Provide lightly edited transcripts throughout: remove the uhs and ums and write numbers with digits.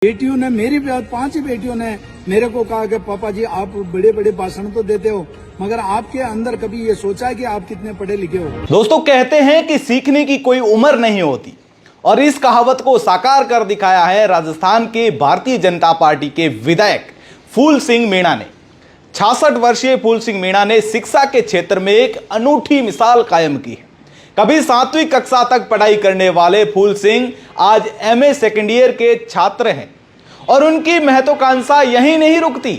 बेटियों ने, मेरी 5 बेटियों ने मेरे को कहा कि पापा जी आप बड़े बड़े भाषण तो देते हो, मगर आपके अंदर कभी ये सोचा है कि आप कितने पढ़े लिखे हो। दोस्तों, कहते हैं कि सीखने की कोई उम्र नहीं होती और इस कहावत को साकार कर दिखाया है राजस्थान के भारतीय जनता पार्टी के विधायक फूल सिंह मीणा ने। 66 वर्षीय फूल सिंह मीणा ने शिक्षा के क्षेत्र में एक अनूठी मिसाल कायम की है। कभी 7वीं कक्षा तक पढ़ाई करने वाले फूल सिंह आज एमए सेकेंड ईयर के छात्र हैं और उनकी महत्वाकांक्षा यहीं नहीं रुकती।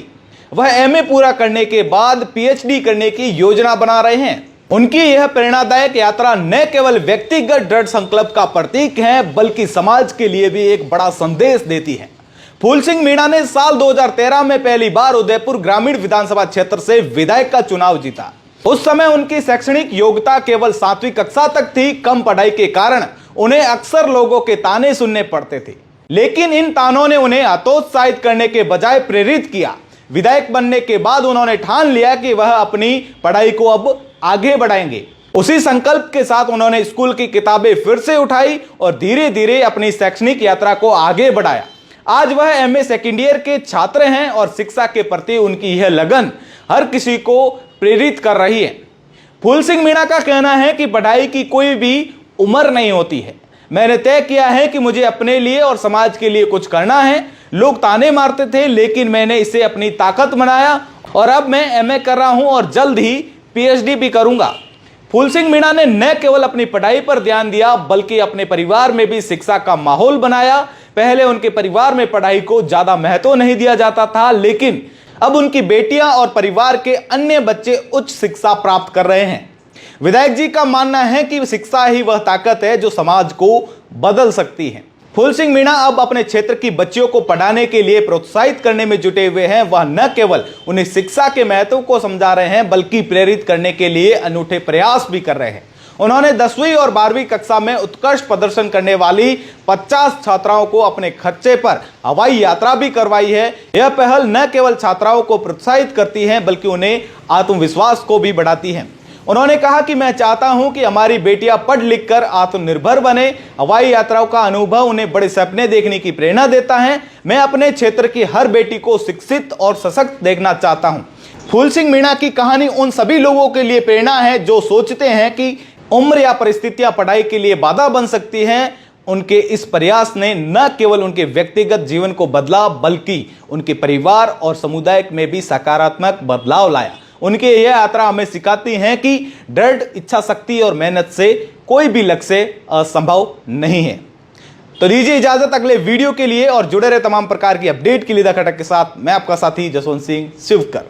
वह एमए पूरा करने के बाद पीएचडी करने की योजना बना रहे हैं। उनकी यह प्रेरणादायक यात्रा न केवल व्यक्तिगत दृढ़ संकल्प का प्रतीक है बल्कि समाज के लिए भी एक बड़ा संदेश देती है। फूल सिंह मीणा ने साल 2013 में पहली बार उदयपुर ग्रामीण विधानसभा क्षेत्र से विधायक का चुनाव जीता। उस समय उनकी शैक्षणिक योग्यता केवल 7वीं कक्षा तक थी। कम पढ़ाई के कारण उन्हें अक्सर लोगों के ताने सुनने पड़ते थे, लेकिन इन तानों ने उन्हें हतोत्साहित करने के बजाय प्रेरित किया। विधायक बनने के बाद उन्होंने ठान लिया कि वह अपनी पढ़ाई को अब आगे बढ़ाएंगे। उसी संकल्प के साथ उन्होंने स्कूल की किताबें फिर से उठाई और धीरे धीरे अपनी शैक्षणिक यात्रा को आगे बढ़ाया। आज वह एमए सेकेंड ईयर के छात्र हैं और शिक्षा के प्रति उनकी यह लगन हर किसी को प्रेरित कर रही है। फूल सिंह मीणा का कहना है कि पढ़ाई की कोई भी उम्र नहीं होती है। मैंने तय किया है कि मुझे अपने लिए और समाज के लिए कुछ करना है। लोग ताने मारते थे, लेकिन मैंने इसे अपनी ताकत बनाया और अब मैं एमए कर रहा हूं और जल्द ही पीएचडी भी करूंगा। फूल सिंह मीणा ने न केवल अपनी पढ़ाई पर ध्यान दिया बल्कि अपने परिवार में भी शिक्षा का माहौल बनाया। पहले उनके परिवार में पढ़ाई को ज्यादा महत्व नहीं दिया जाता था, लेकिन अब उनकी बेटियां और परिवार के अन्य बच्चे उच्च शिक्षा प्राप्त कर रहे हैं। विधायक जी का मानना है कि शिक्षा ही वह ताकत है जो समाज को बदल सकती है। फूल सिंह मीणा अब अपने क्षेत्र की बच्चियों को पढ़ाने के लिए प्रोत्साहित करने में जुटे हुए हैं। वह न केवल उन्हें शिक्षा के महत्व को समझा रहे हैं बल्कि प्रेरित करने के लिए अनूठे प्रयास भी कर रहे हैं। उन्होंने 10वीं और 12वीं कक्षा में उत्कृष्ट प्रदर्शन करने वाली 50 छात्राओं को अपने खर्चे पर हवाई यात्रा भी करवाई है। यह पहल न केवल छात्राओं को प्रोत्साहित करती है बल्कि उन्हें आत्मविश्वास को भी बढ़ाती है। उन्होंने कहा कि मैं चाहता हूं कि हमारी बेटियां पढ़ लिख कर आत्मनिर्भर बने। हवाई यात्राओं का अनुभव उन्हें बड़े सपने देखने की प्रेरणा देता है। मैं अपने क्षेत्र की हर बेटी को शिक्षित और सशक्त देखना चाहता हूं। फूल सिंह मीणा की कहानी उन सभी लोगों के लिए प्रेरणा है जो सोचते हैं कि उम्र या परिस्थितियां पढ़ाई के लिए बाधा बन सकती हैं। उनके इस प्रयास ने न केवल उनके व्यक्तिगत जीवन को बदला बल्कि उनके परिवार और समुदाय में भी सकारात्मक बदलाव लाया। उनकी यह यात्रा हमें सिखाती है कि दृढ़ इच्छा शक्ति और मेहनत से कोई भी लक्ष्य असंभव नहीं है। तो दीजिए इजाजत अगले वीडियो के लिए और जुड़े रहे तमाम प्रकार की अपडेट के लिए द खटक के साथ। मैं आपका साथी जसवंत सिंह शिवकर।